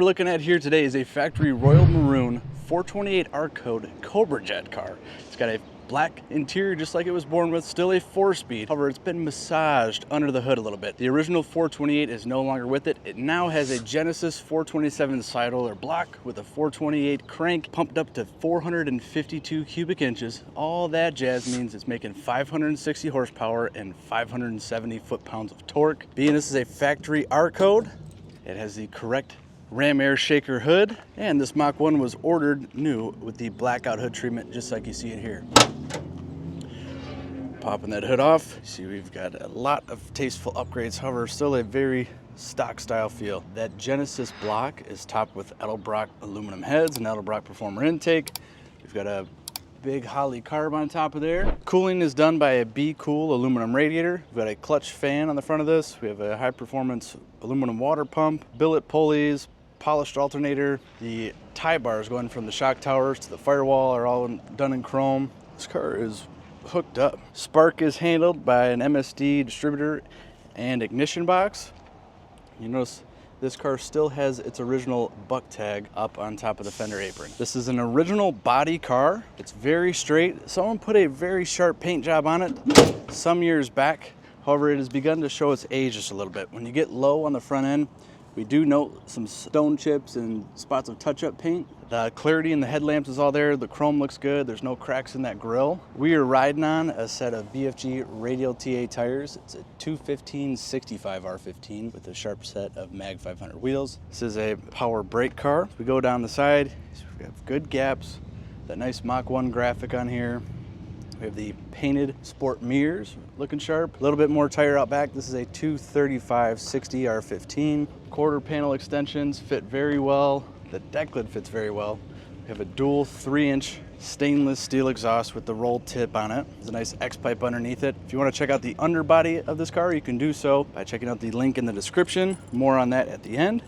looking at here today is a factory Royal Maroon 428R code Cobra Jet car. It's got a black interior just like it was born with, still a 4-speed. However, it's been massaged under the hood a little bit. The original 428 is no longer with it. It now has a Genesis 427 side roller block with a 428 crank pumped up to 452 cubic inches. All that jazz means it's making 560 horsepower and 570 foot-pounds of torque. Being this is a factory R code, it has the correct ram air shaker hood, and this Mach 1 was ordered new with the blackout hood treatment just like you see it here. Popping that hood off, see we've got a lot of tasteful upgrades, however still a very stock style feel. That Genesis block is topped with Edelbrock aluminum heads and Edelbrock performer intake. We've got a big Holley carb on top of there. Cooling is done by a B-Cool aluminum radiator. We've got a clutch fan on the front of this. We have a high performance aluminum water pump, billet pulleys, polished alternator. The tie bars going from the shock towers to the firewall are all done in chrome. This car is hooked up. Spark is handled by an MSD distributor and ignition box. You notice this car still has its original buck tag up on top of the fender apron. This is an original body car. It's very straight. Someone put a very sharp paint job on it some years back. However, it has begun to show its age just a little bit. When you get low on the front end, we do note some stone chips and spots of touch-up paint. The clarity in the headlamps is all there. The chrome looks good. There's no cracks in that grille. We are riding on a set of BFG radial TA tires. It's a 215/65 R15 with a sharp set of Mag 500 wheels. This is a power brake car. We go down the side. We have good gaps. That nice Mach 1 graphic on here. We have the painted sport mirrors, looking sharp. A little bit more tire out back. This is a 235/60 R15. Quarter panel extensions fit very well. The deck lid fits very well. We have a dual 3-inch stainless steel exhaust with the roll tip on it. There's a nice X-pipe underneath it. If you want to check out the underbody of this car, you can do so by checking out the link in the description. More on that at the end.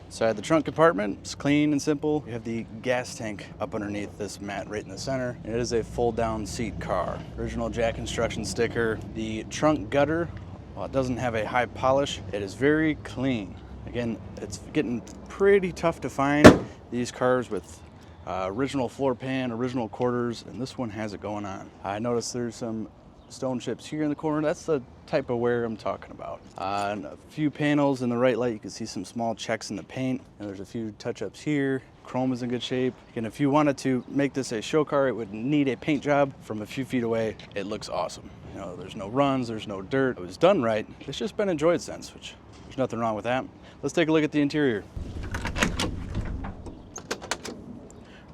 Inside the trunk compartment, it's clean and simple. We have the gas tank up underneath this mat right in the center. It is a fold-down seat car. Original Jack Construction sticker. The trunk gutter, while it doesn't have a high polish, it is very clean. Again, it's getting pretty tough to find these cars with original floor pan, original quarters, and this one has it going on. I noticed there's some stone chips here in the corner. That's the type of wear I'm talking about. And a few panels in the right light, you can see some small checks in the paint, and there's a few touch-ups here. Chrome is in good shape. And if you wanted to make this a show car, it would need a paint job. From a few feet away, it looks awesome. You know, there's no runs, there's no dirt. It was done right. It's just been enjoyed since, which there's nothing wrong with that. Let's take a look at the interior.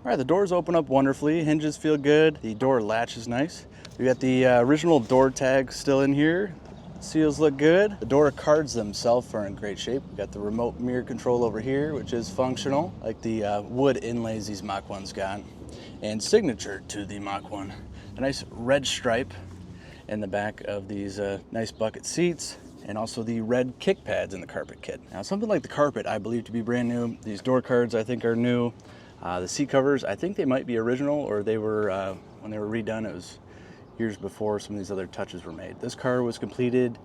All right, the doors open up wonderfully. Hinges feel good. The door latch is nice. We got the original door tag still in here. Seals look good. The door cards themselves are in great shape. We got the remote mirror control over here, which is functional, like the wood inlays these Mach 1's got. And signature to the Mach 1, a nice red stripe in the back of these nice bucket seats, and also the red kick pads in the carpet kit. Now, something like the carpet I believe to be brand new. These door cards I think are new. The seat covers, I think they might be original, or they were, when they were redone, it was years before some of these other touches were made. This car was completed,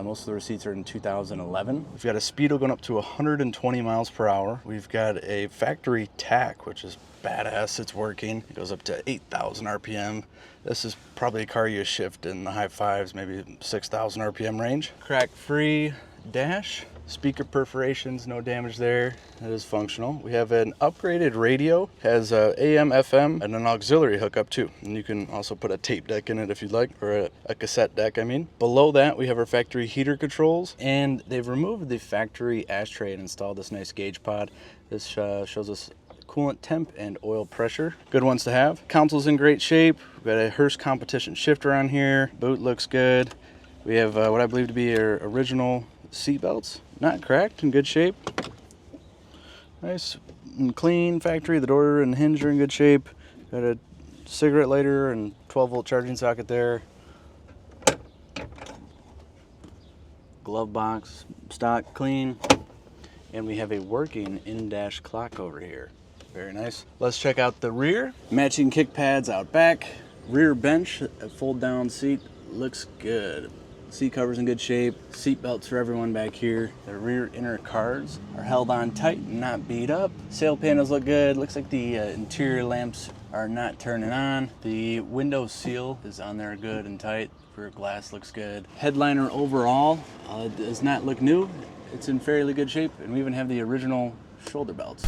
most of the receipts are in 2011. We've got a speedo going up to 120 miles per hour. We've got a factory tach, which is badass. It's working. It goes up to 8,000 RPM. This is probably a car you shift in the high fives, maybe 6,000 RPM range. Crack-free dash. Speaker perforations, no damage there. It is functional. We have an upgraded radio, has AM, FM, and an auxiliary hookup too. And you can also put a tape deck in it if you'd like, or a cassette deck, I mean. Below that, we have our factory heater controls, and they've removed the factory ashtray and installed this nice gauge pod. This shows us coolant temp and oil pressure. Good ones to have. Console's in great shape. We've got a Hearst competition shifter on here. Boot looks good. We have what I believe to be our original seat belts, not cracked, in good shape. Nice and clean factory. The door and hinge are in good shape. Got a cigarette lighter and 12-volt charging socket there. Glove box, stock, clean. And we have a working in-dash clock over here. Very nice. Let's check out the rear. Matching kick pads out back. Rear bench, a fold-down seat, looks good. Seat cover's in good shape. Seat belts for everyone back here. The rear inner cards are held on tight and not beat up. Sail panels look good. Looks like the interior lamps are not turning on. The window seal is on there good and tight. Rear glass looks good. Headliner overall does not look new. It's in fairly good shape, and we even have the original shoulder belts.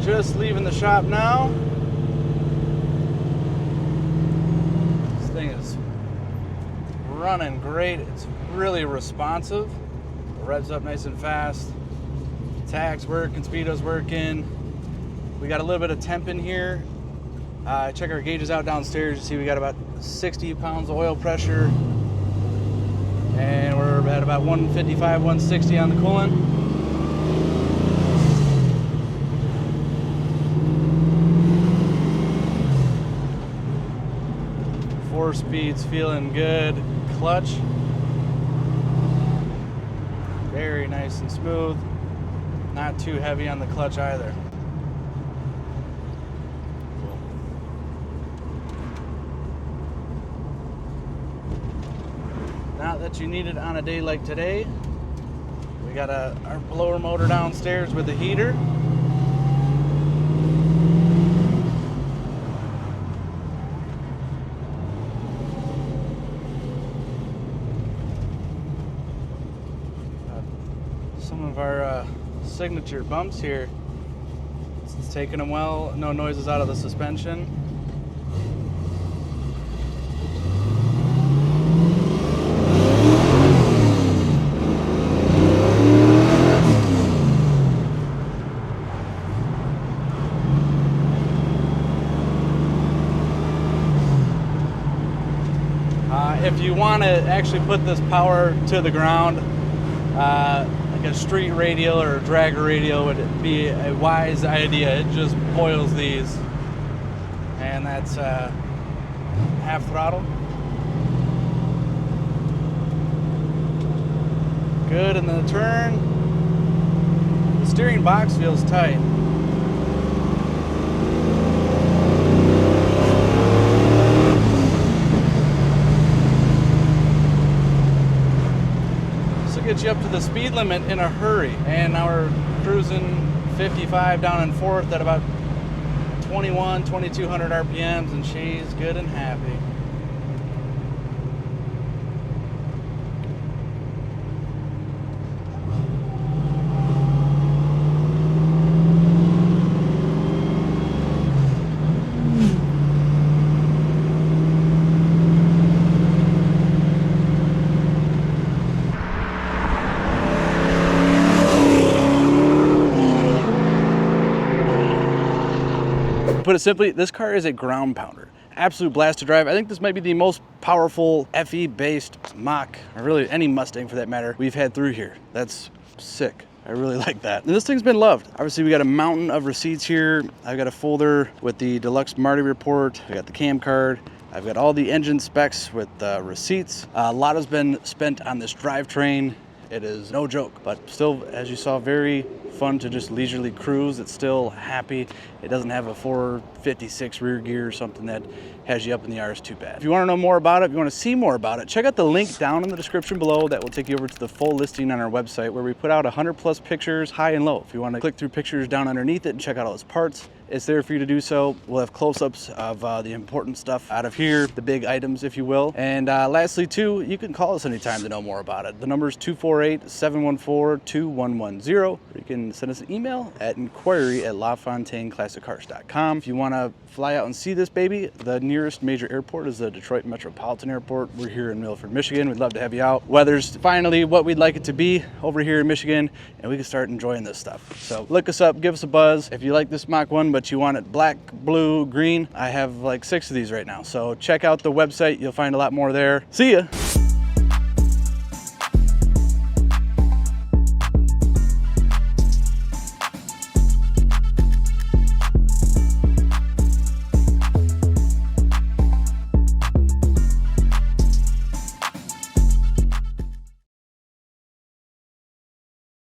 Just leaving the shop now. This thing is running great. It's really responsive. It revs up nice and fast. Tach's working, speedo's working. We got a little bit of temp in here. Check our gauges out downstairs. You see we got about 60 pounds of oil pressure. And we're at about 155, 160 on the coolant. 4 speeds feeling good. Clutch, very nice and smooth. Not too heavy on the clutch either. Cool. Not that you need it on a day like today. We got our blower motor downstairs with the heater. Some of our signature bumps here. It's taking them well. No noises out of the suspension. If you want to actually put this power to the ground, like a street radial or a dragger radial would be a wise idea. It just boils these, and that's half throttle. Good in the turn. The steering box feels tight. Get you up to the speed limit in a hurry, and now we're cruising 55 down in 4th at about 2200 RPMs, and she's good and happy. Put it simply, this car is a ground pounder. Absolute blast to drive. I think this might be the most powerful FE-based Mach, or really any Mustang for that matter, we've had through here. That's sick. I really like that. And this thing's been loved. Obviously, we got a mountain of receipts here. I've got a folder with the Deluxe Marty report. I got the cam card. I've got all the engine specs with receipts. A lot has been spent on this drivetrain. It is no joke, but still, as you saw, very fun to just leisurely cruise. It's still happy. It doesn't have a 456 rear gear or something that has you up in the R's too bad. If you want to know more about it, if you want to see more about it, check out the link down in the description below. That will take you over to the full listing on our website, where we put out 100+ pictures, high and low. If you want to click through pictures down underneath it and check out all its parts, it's there for you to do so. We'll have close-ups of the important stuff out of here, the big items, if you will. And lastly, too, you can call us anytime to know more about it. The number is 248-714-2110. Or you can send us an email at inquiry@LaFontaineClassicCars.com. If you want to fly out and see this baby, the nearest major airport is the Detroit Metropolitan Airport. We're here in Milford, Michigan. We'd love to have you out. Weather's finally what we'd like it to be over here in Michigan, and we can start enjoying this stuff. So look us up, give us a buzz. If you like this Mach 1, but you want it black, blue, green, I have like 6 of these right now. So check out the website. You'll find a lot more there. See ya.